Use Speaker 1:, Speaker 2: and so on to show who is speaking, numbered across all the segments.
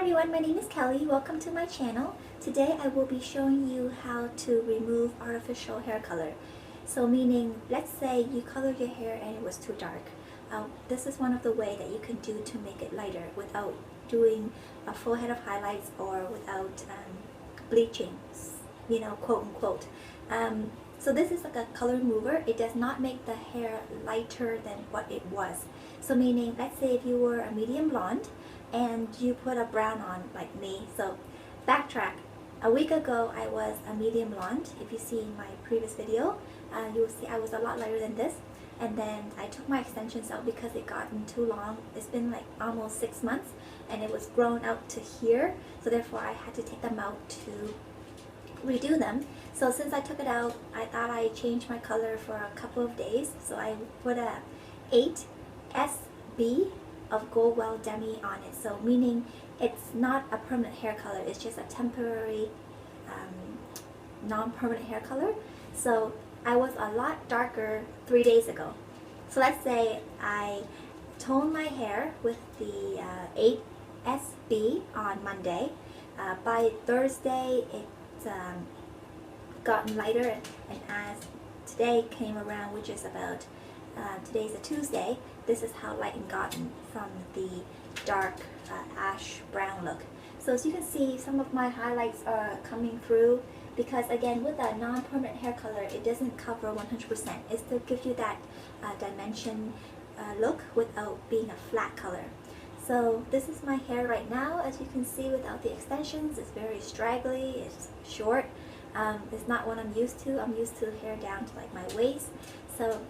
Speaker 1: everyone, my name is Kelly. Welcome to my channel. Today I will be showing you how to remove artificial hair color. So meaning, let's say you colored your hair and it was too dark. This is one of the ways that you can do to make it lighter without doing a full head of highlights or without bleaching, quote unquote. So this is like a color remover. It does not make the hair lighter than what it was. So meaning, let's say if you were a medium blonde and you put a brown on like me. So backtrack. A week ago I was a medium blonde. If you see in my previous video, you will see I was a lot lighter than this. And then I took my extensions out because it gotten too long. It's been like almost 6 months and it was grown out to here. So therefore I had to take them out to redo them. So since I took it out, I thought I'd change my color for a couple of days. So I put a 8 SB of Goldwell Demi on it. So meaning it's not a permanent hair color, it's just a temporary non-permanent hair color. So I was a lot darker 3 days ago. So let's say I toned my hair with the 8 SB on Monday. By Thursday it's gotten lighter, and as today came around, which is about today's a Tuesday, this is how light and gotten from the dark ash brown look. So as you can see, some of my highlights are coming through because again, with a non-permanent hair color, it doesn't cover 100%. It still gives you that dimension look without being a flat color. So this is my hair right now. As you can see, without the extensions, it's very straggly, it's short. It's not what I'm used to. I'm used to hair down to like my waist. So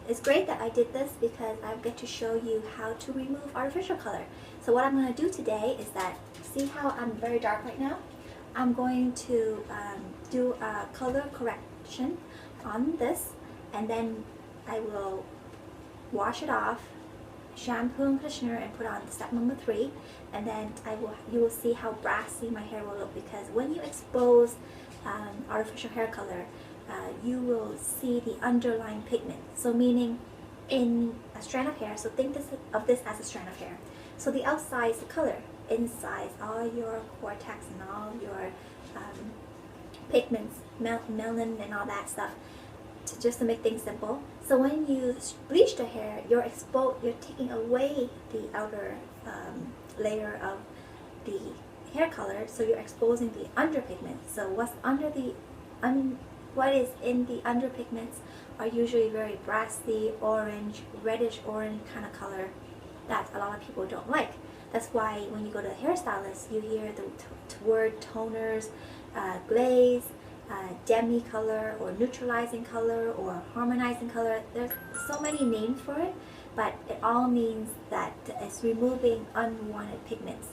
Speaker 1: it's great that I did this because I get to show you how to remove artificial color. So what I'm going to do today is that, see how I'm very dark right now? I'm going to do a color correction on this, and then I will wash it off, shampoo and conditioner, and put on step number 3, and then you will see how brassy my hair will look, because when you expose artificial hair color, you will see the underlying pigment. So meaning in a strand of hair, so think of this as a strand of hair. So the outside is the color, inside all your cortex and all your pigments, melanin and all that stuff, just to make things simple. So when you bleach the hair, you're taking away the outer layer of the hair color, so you're exposing the underpigment. So what is in the underpigments are usually very brassy, orange, reddish orange kind of color that a lot of people don't like. That's why when you go to a hairstylist, you hear the word toners, glaze, demi color, or neutralizing color, or harmonizing color. There's so many names for it, but it all means that it's removing unwanted pigments.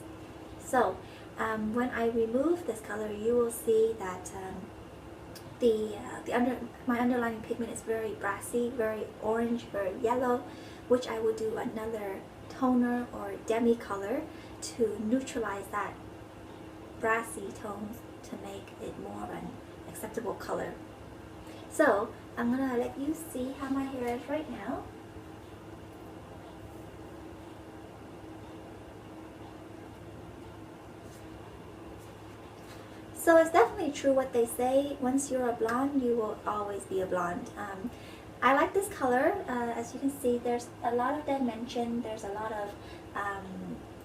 Speaker 1: So when I remove this color, you will see that my underlying pigment is very brassy, very orange, very yellow, which I will do another toner or demi color to neutralize that brassy tones to make it more of an acceptable color. So I'm gonna let you see how my hair is right now. So it's definitely true what they say, once you're a blonde, you will always be a blonde. I like this color. As you can see, there's a lot of dimension, there's a lot of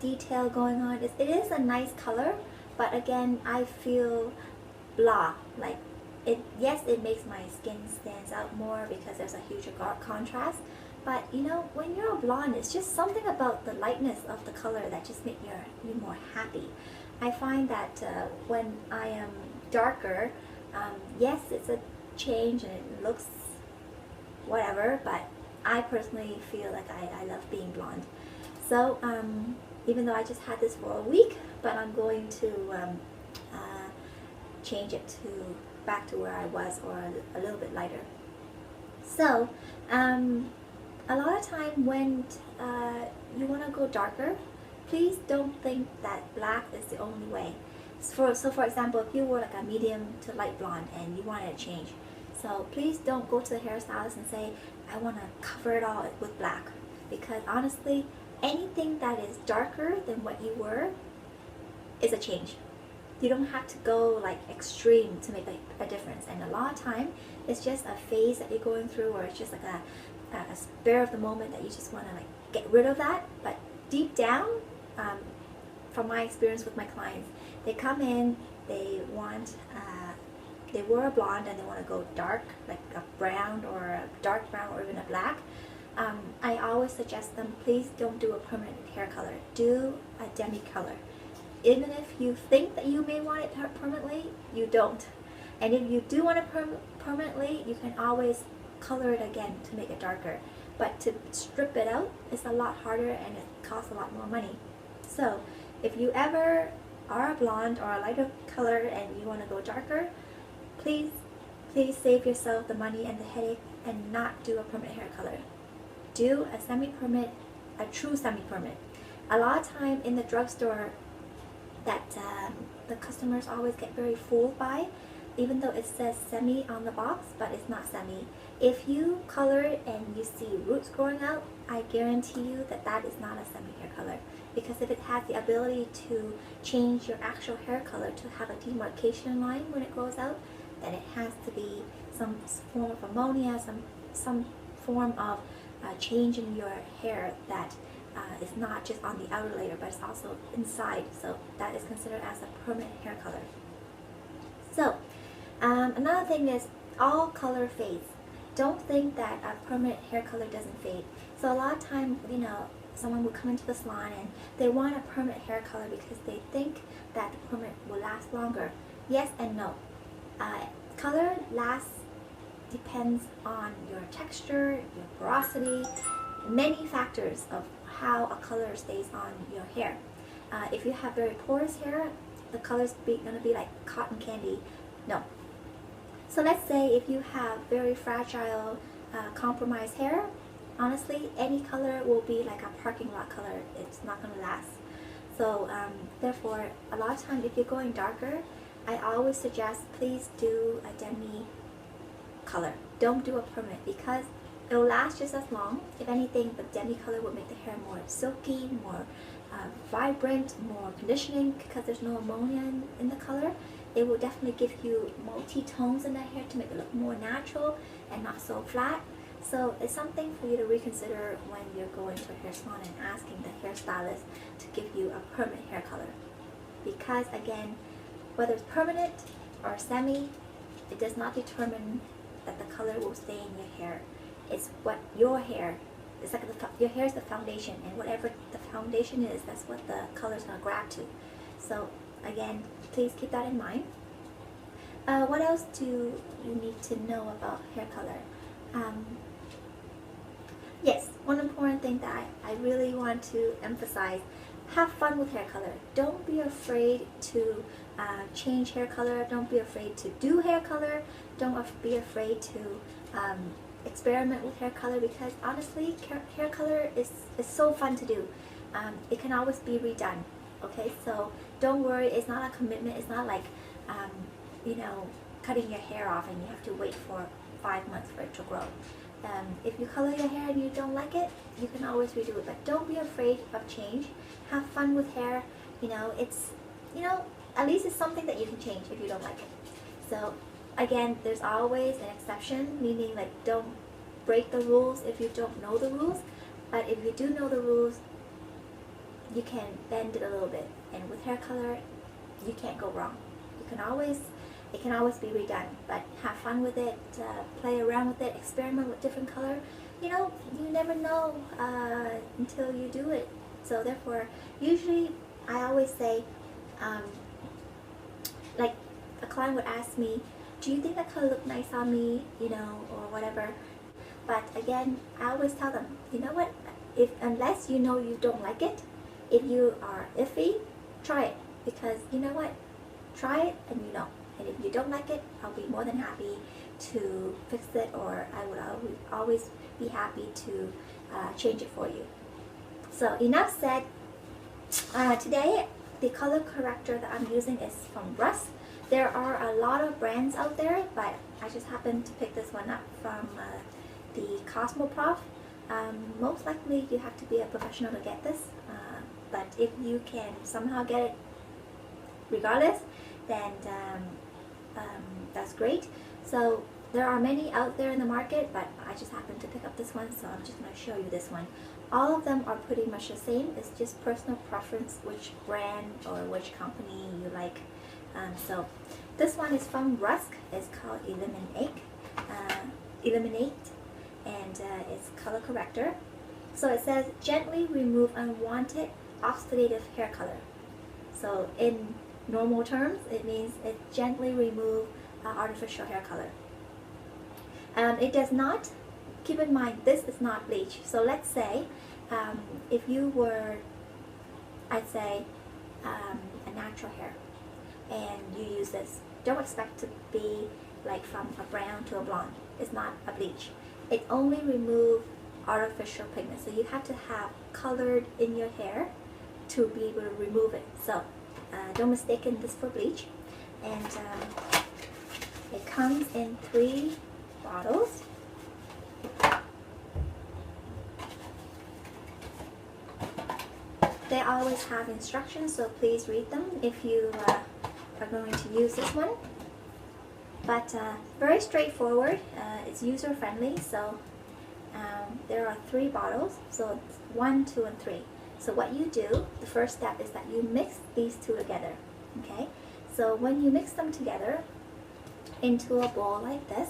Speaker 1: detail going on. It is a nice color, but again, I feel blah. Like yes, it makes my skin stands out more because there's a huge contrast. But you know, when you're a blonde, it's just something about the lightness of the color that just makes you more happy. I find that when I am darker, yes, it's a change and it looks whatever, but I personally feel like I love being blonde. So even though I just had this for a week, but I'm going to change it back to where I was, or a little bit lighter. So a lot of time when you want to go darker, please don't think that black is the only way. So for example, if you were like a medium to light blonde and you wanted to change, so please don't go to the hairstylist and say, I want to cover it all with black, because honestly, anything that is darker than what you were it's a change. You don't have to go like extreme to make a difference. And a lot of time, it's just a phase that you're going through, or it's just like a spur of the moment that you just want to like get rid of that. But deep down, from my experience with my clients, they come in, they want, they were a blonde and they want to go dark, like a brown or a dark brown or even a black. I always suggest them, please don't do a permanent hair color. Do a demi color. Even if you think that you may want it permanently, you don't. And if you do want it permanently, you can always color it again to make it darker. But to strip it out is a lot harder and it costs a lot more money. So if you ever are a blonde or a lighter color and you want to go darker, please save yourself the money and the headache and not do a permanent hair color. Do a semi-permanent, a true semi-permanent. A lot of time in the drugstore, that the customers always get very fooled by, even though it says semi on the box, but it's not semi. If you color it and you see roots growing out, I guarantee you that that is not a semi hair color, because if it has the ability to change your actual hair color to have a demarcation line when it grows out, then it has to be some form of ammonia, some form of change in your hair that is not just on the outer layer, but it's also inside. So that is considered as a permanent hair color. So another thing is, all color fades. Don't think that a permanent hair color doesn't fade. So a lot of time, you know, someone will come into the salon and they want a permanent hair color because they think that the permanent will last longer. Yes and no. Color lasts depends on your texture, your porosity, many factors of how a color stays on your hair. If you have very porous hair, the color's gonna be like cotton candy. No. So let's say if you have very fragile, compromised hair, honestly, any color will be like a parking lot color. It's not gonna last. So therefore, a lot of times if you're going darker, I always suggest please do a demi color. Don't do a permanent, because it will last just as long. If anything, the demi color will make the hair more silky, more vibrant, more conditioning, because there's no ammonia in the color. It will definitely give you multi-tones in the hair to make it look more natural and not so flat. So it's something for you to reconsider when you're going to a hair salon and asking the hairstylist to give you a permanent hair color. Because again, whether it's permanent or semi, it does not determine that the color will stay in your hair. It's what your hair, it's like your hair is the foundation, and whatever the foundation is, that's what the color is going to grab to. So again, please keep that in mind. What else do you need to know about hair color? Yes, one important thing that I really want to emphasize: have fun with hair color. Don't be afraid to change hair color. Don't be afraid to do hair color. Don't be afraid to experiment with hair color, because honestly, hair color is so fun to do. It can always be redone. Okay, so don't worry. It's not a commitment. It's not like you know, cutting your hair off and you have to wait for 5 months for it to grow. If you color your hair and you don't like it, you can always redo it. But don't be afraid of change. Have fun with hair. You know, it's, you know, at least it's something that you can change if you don't like it. So again, there's always an exception, meaning like don't break the rules if you don't know the rules. But if you do know the rules, you can bend it a little bit. And with hair color, you can't go wrong. It can always be redone, but have fun with it, play around with it, experiment with different color. You know, you never know until you do it. So therefore, usually I always say, like a client would ask me, do you think that color look nice on me, you know, or whatever. But again, I always tell them, you know what, unless you know you don't like it, if you are iffy, try it, because you know what, try it and you know. And if you don't like it, I'll be more than happy to fix it, or I would always be happy to change it for you. So enough said. Today, the color corrector that I'm using is from Brassy. There are a lot of brands out there, but I just happened to pick this one up from the Cosmoprof. Most likely you have to be a professional to get this, but if you can somehow get it regardless, then that's great. So there are many out there in the market, but I just happened to pick up this one, so I'm just going to show you this one. All of them are pretty much the same. It's just personal preference, which brand or which company you like. So this one is from Rusk. It's called Eliminate, and it's color corrector. So it says gently remove unwanted oxidative hair color. So in normal terms, it means it gently remove artificial hair color. It does not, keep in mind, this is not bleach. So let's say if you were, I'd say, a natural hair and you use this, don't expect to be like from a brown to a blonde. It's not a bleach. It only removes artificial pigment. So you have to have colored in your hair to be able to remove it. So don't mistake this for bleach. And it comes in 3 bottles. They always have instructions, so please read them if you are going to use this one. But very straightforward. It's user friendly. So there are 3 bottles. So it's 1, 2, and 3. So what you do, the first step is that you mix these 2 together. Okay. So when you mix them together into a bowl like this,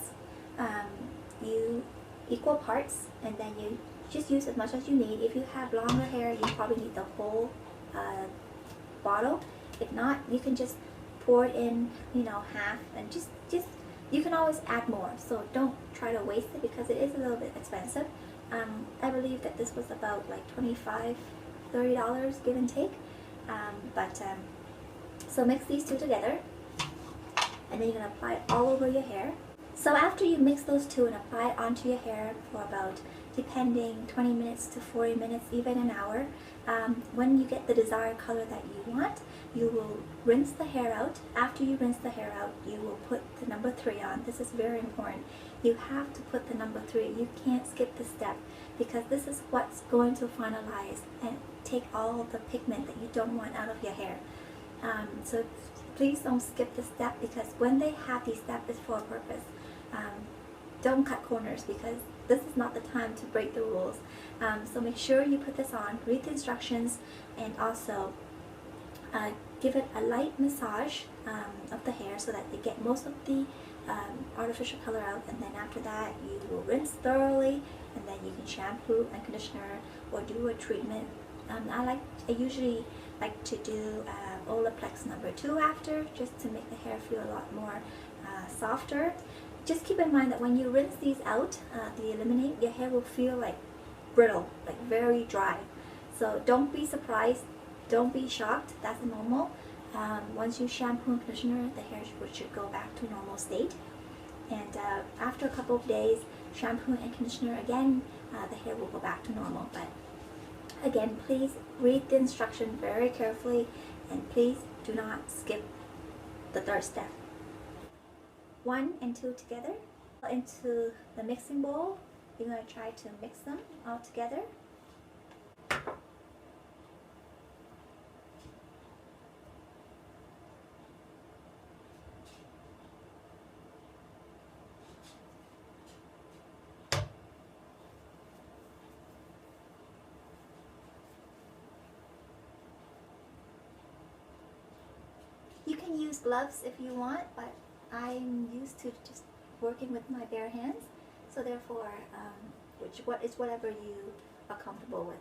Speaker 1: you equal parts, and then you just use as much as you need. If you have longer hair, you probably need the whole bottle. If not, you can just pour it in, half, and just you can always add more. So don't try to waste it because it is a little bit expensive. I believe that this was about like $25, $30 give and take. So mix these 2 together, and then you're going to apply it all over your hair. So after you mix those 2 and apply it onto your hair for about, depending, 20 minutes to 40 minutes, even an hour, when you get the desired color that you want, you will rinse the hair out. After you rinse the hair out, you will put the number 3 on. This is very important. You have to put the number 3. You can't skip this step because this is what's going to finalize and take all the pigment that you don't want out of your hair. So please don't skip this step because when they have these steps, it's for a purpose. Don't cut corners because this is not the time to break the rules. So make sure you put this on, read the instructions, and also give it a light massage of the hair so that you get most of the artificial color out. And then after that, you will rinse thoroughly, and then you can shampoo and conditioner or do a treatment. I usually like to do Olaplex number 2 after, just to make the hair feel a lot more softer. Just keep in mind that when you rinse these out, the Eliminate, your hair will feel like brittle, like very dry. So don't be surprised, don't be shocked, that's normal. Once you shampoo and conditioner, the hair should go back to normal state. And after a couple of days, shampoo and conditioner again, the hair will go back to normal. But again, please read the instruction very carefully, and please do not skip the 3rd step. 1 and 2 together into the mixing bowl. You're going to try to mix them all together. You can use gloves if you want, but I'm used to just working with my bare hands, so therefore, it's whatever you are comfortable with.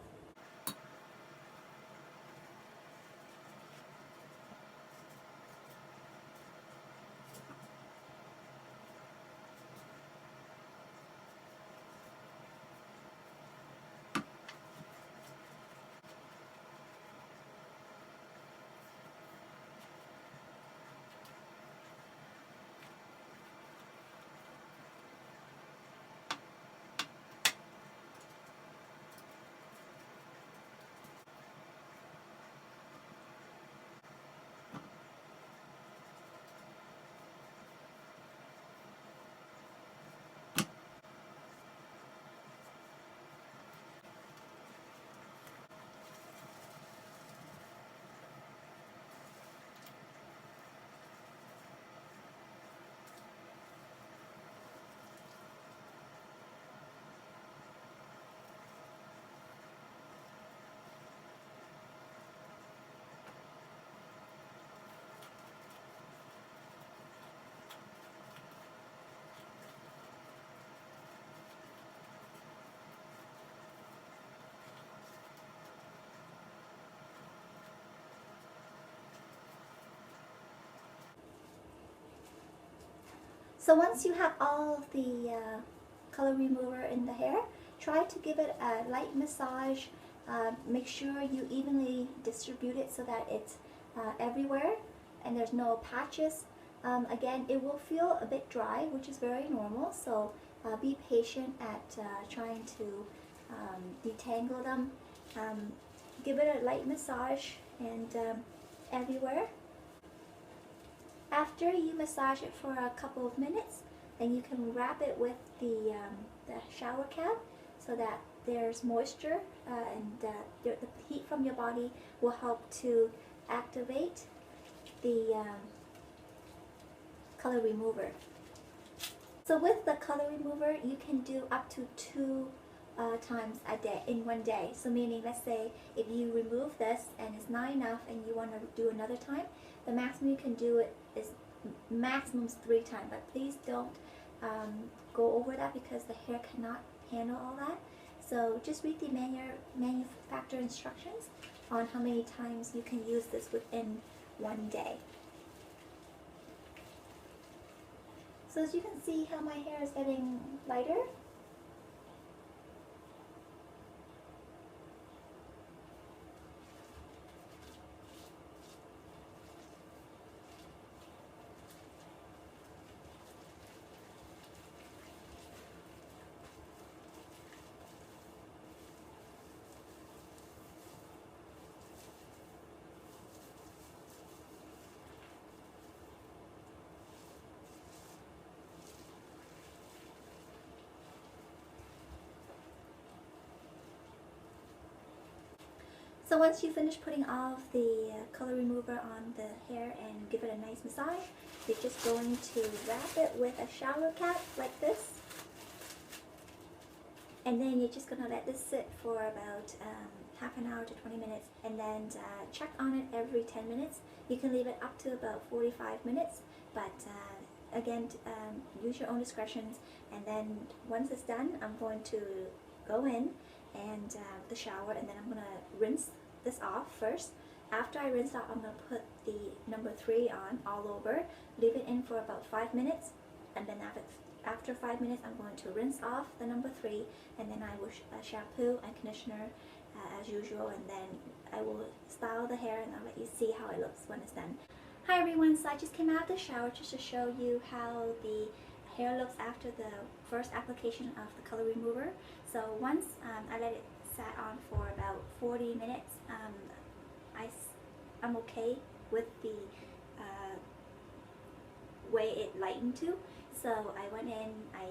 Speaker 1: So once you have all of the color remover in the hair, try to give it a light massage. Make sure you evenly distribute it so that it's everywhere and there's no patches. Again, it will feel a bit dry, which is very normal, so be patient at trying to detangle them. Give it a light massage and everywhere. After you massage it for a couple of minutes, then you can wrap it with the shower cap so that there's moisture and the heat from your body will help to activate the color remover. So with the color remover, you can do up to 2 times a day in one day. So meaning, let's say if you remove this and it's not enough and you want to do another time, the maximum you can do it is maximum 3 times. But please don't go over that because the hair cannot handle all that. So just read the manufacturer instructions on how many times you can use this within one day. So as you can see how my hair is getting lighter. So once you finish putting all of the color remover on the hair and give it a nice massage, you're just going to wrap it with a shower cap like this. And then you're just going to let this sit for about half an hour to 20 minutes and then check on it every 10 minutes. You can leave it up to about 45 minutes, but again, use your own discretions. And then once it's done, I'm going to go in and the shower, and then I'm going to rinse this off first. After I rinse off, I'm going to put the number 3 on all over, leave it in for about 5 minutes, and then after 5 minutes I'm going to rinse off the number 3, and then I will shampoo and conditioner as usual, and then I will style the hair and I'll let you see how it looks when it's done. Hi everyone, so I just came out of the shower just to show you how the hair looks after the first application of the color remover. So once I let it sat on for about 40 minutes, I'm okay with the way it lightened to. So I went in, I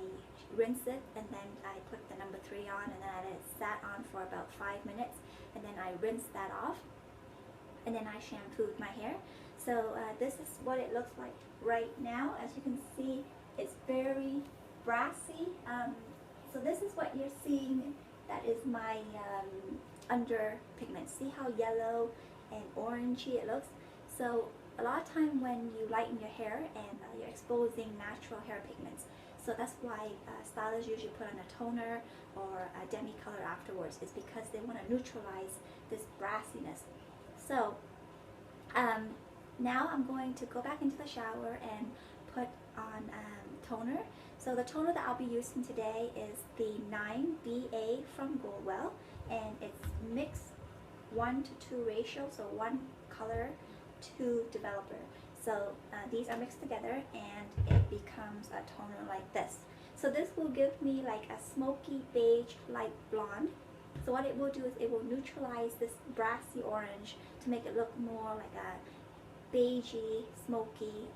Speaker 1: rinsed it, and then I put the number 3 on, and then I let it sat on for about 5 minutes, and then I rinsed that off, and then I shampooed my hair. So this is what it looks like right now. As you can see, it's very brassy. So this is what you're seeing. That is my under pigment. See how yellow and orangey it looks? So a lot of time when you lighten your hair and you're exposing natural hair pigments. So that's why stylists usually put on a toner or a demi color afterwards. It's because they want to neutralize this brassiness. So now I'm going to go back into the shower and put on toner. So the toner that I'll be using today is the 9BA from Goldwell, and it's mixed 1:2 ratio, so 1 color, 2 developer. So these are mixed together and it becomes a toner like this. So this will give me like a smoky beige light blonde. So what it will do is it will neutralize this brassy orange to make it look more like a beigey, smoky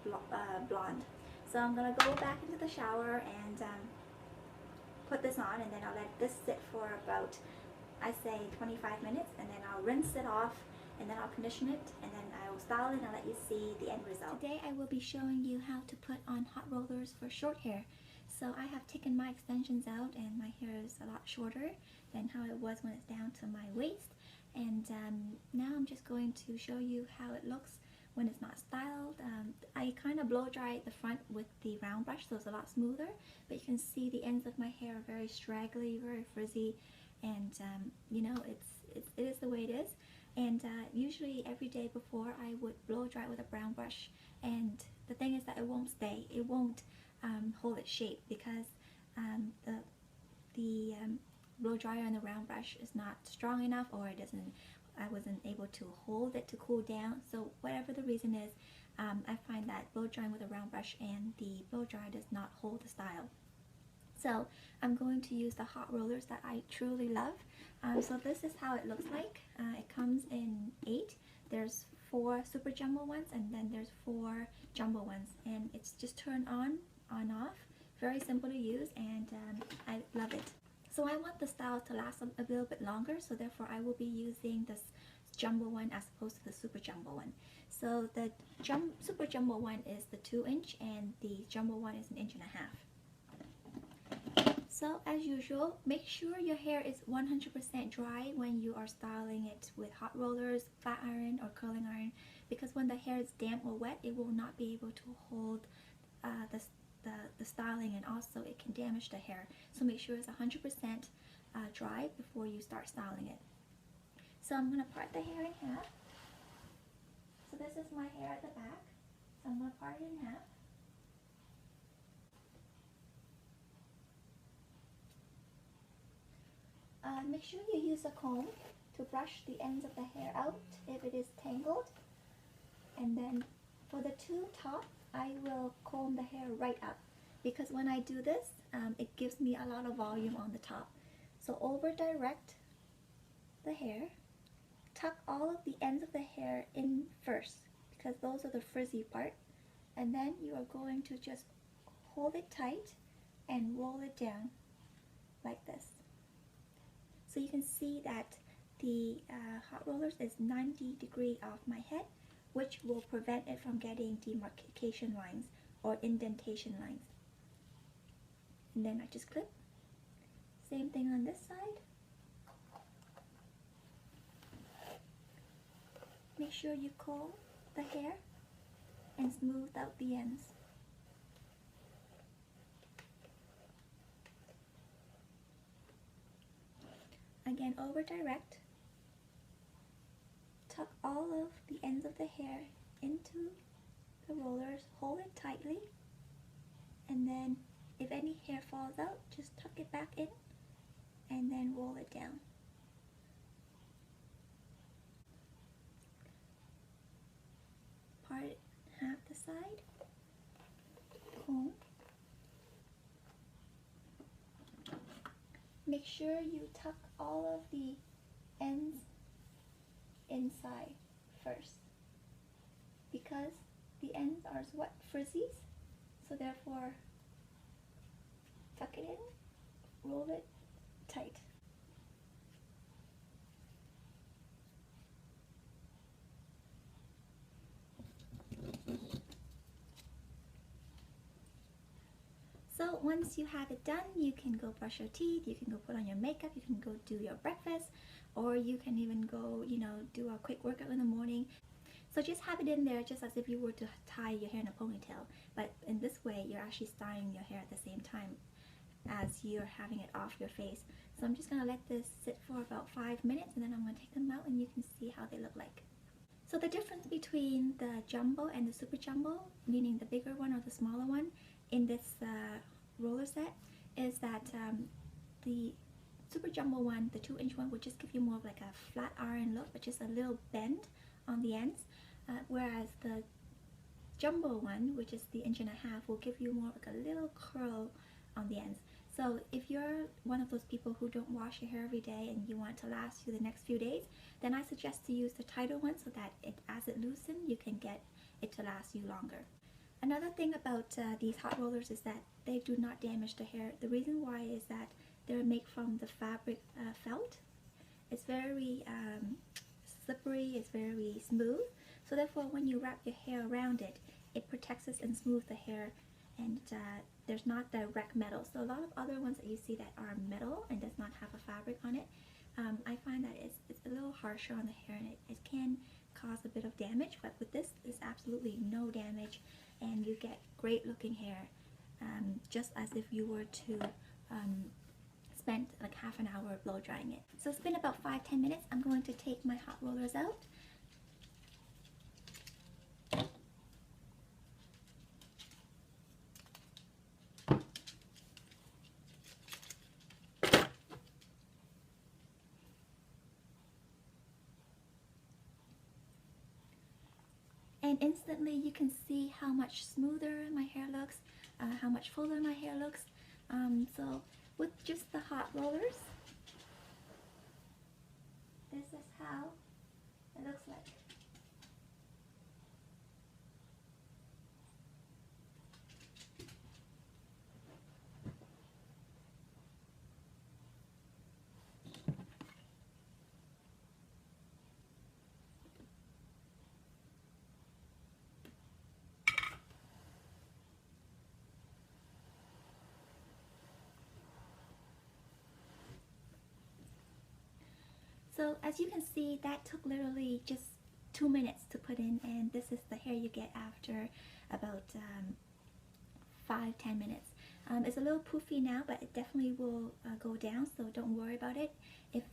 Speaker 1: blonde. So I'm going to go back into the shower and put this on, and then I'll let this sit for about, I say, 25 minutes, and then I'll rinse it off, and then I'll condition it, and then I will style it and I'll let you see the end result. Today I will be showing you how to put on hot rollers for short hair. So I have taken my extensions out and my hair is a lot shorter than how it was when it's down to my waist. And now I'm just going to show you how it looks when it's not styled. I kind of blow dry the front with the round brush, so it's a lot smoother, but you can see the ends of my hair are very straggly, very frizzy, and you know, it is the way it is. And usually every day before I would blow dry it with a brown brush, and the thing is that it won't stay. It won't hold its shape, because the blow dryer and the round brush is not strong enough, or I wasn't able to hold it to cool down. So whatever the reason is, I find that blow drying with a round brush and the blow dryer does not hold the style. So I'm going to use the hot rollers that I truly love. So this is how it looks like. It comes in 8. There's 4 super jumbo ones, and then there's 4 jumbo ones, and it's just turn on off. Very simple to use, and I love it. So I want the style to last a little bit longer, so therefore I will be using this jumbo one as opposed to the super jumbo one. So the super jumbo one is the 2-inch, and the jumbo one is 1.5 inches. So as usual, make sure your hair is 100% dry when you are styling it with hot rollers, flat iron, or curling iron, because when the hair is damp or wet, it will not be able to hold the styling, and also it can damage the hair. So make sure it's 100% dry before you start styling it. So I'm going to part the hair in half. So this is my hair at the back. So I'm going to part it in half. Make sure you use a comb to brush the ends of the hair out if it is tangled. And then for the 2 top, I will comb the hair right up, because when I do this, it gives me a lot of volume on the top. So over direct the hair, tuck all of the ends of the hair in first, because those are the frizzy part, and then you are going to just hold it tight and roll it down like this. So you can see that the hot rollers is 90 degrees off my head, which will prevent it from getting demarcation lines or indentation lines. And then I just clip. Same thing on this side. Make sure you comb the hair and smooth out the ends. Again, over direct, tuck all of the ends of the hair into the rollers, hold it tightly, and then if any hair falls out, just tuck it back in and then roll it down. Part it half the side, comb. Make sure you tuck all of the ends inside first, because the ends are what, frizzies, so therefore tuck it in, roll it tight. So once you have it done, you can go brush your teeth, you can go put on your makeup, you can go do your breakfast, or you can even go, do a quick workout in the morning. So just have it in there just as if you were to tie your hair in a ponytail, but in this way you're actually styling your hair at the same time as you're having it off your face. So I'm just going to let this sit for about 5 minutes, and then I'm going to take them out and you can see how they look like. So the difference between the jumbo and the super jumbo, meaning the bigger one or the smaller one, in this roller set is that the super jumbo one, the 2-inch one, will just give you more of like a flat iron look, but just a little bend on the ends, whereas the jumbo one, which is the 1.5 inches, will give you more like a little curl on the ends. So if you're one of those people who don't wash your hair every day and you want to last you the next few days, then I suggest to use the tighter one so that as it loosens, you can get it to last you longer. Another thing about these hot rollers is that they do not damage the hair. The reason why is that they're made from the fabric felt. It's very slippery, it's very smooth, so therefore when you wrap your hair around it, it protects it and smooths the hair, and there's not direct metal. So a lot of other ones that you see that are metal and does not have a fabric on it, I find that it's a little harsher on the hair, and it can cause a bit of damage, but with this, there's absolutely no damage, and you get great looking hair, just as if you were to spend like half an hour blow drying it. So it's been about 5-10 minutes. I'm going to take my hot rollers out. and instantly you can see how much smoother my hair looks, how much fuller my hair looks. So with just the hot rollers, this is how it looks like. So as you can see, that took literally just 2 minutes to put in, and this is the hair you get after about 5-10 minutes. It's a little poofy now, but it definitely will go down, so don't worry about it. If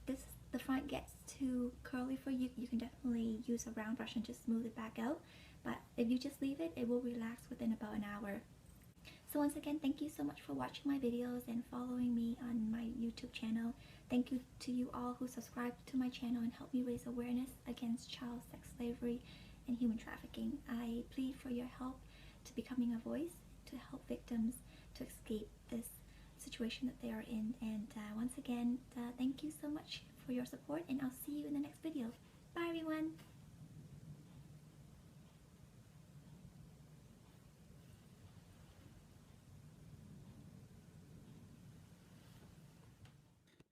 Speaker 1: the front gets too curly for you, you can definitely use a round brush and just smooth it back out. But if you just leave it, it will relax within about an hour. So once again, thank you so much for watching my videos and following me on my YouTube channel. Thank you to you all who subscribe to my channel and help me raise awareness against child sex slavery and human trafficking. I plead for your help to becoming a voice to help victims to escape this situation that they are in. And once again, thank you so much for your support, and I'll see you in the next video. Bye everyone!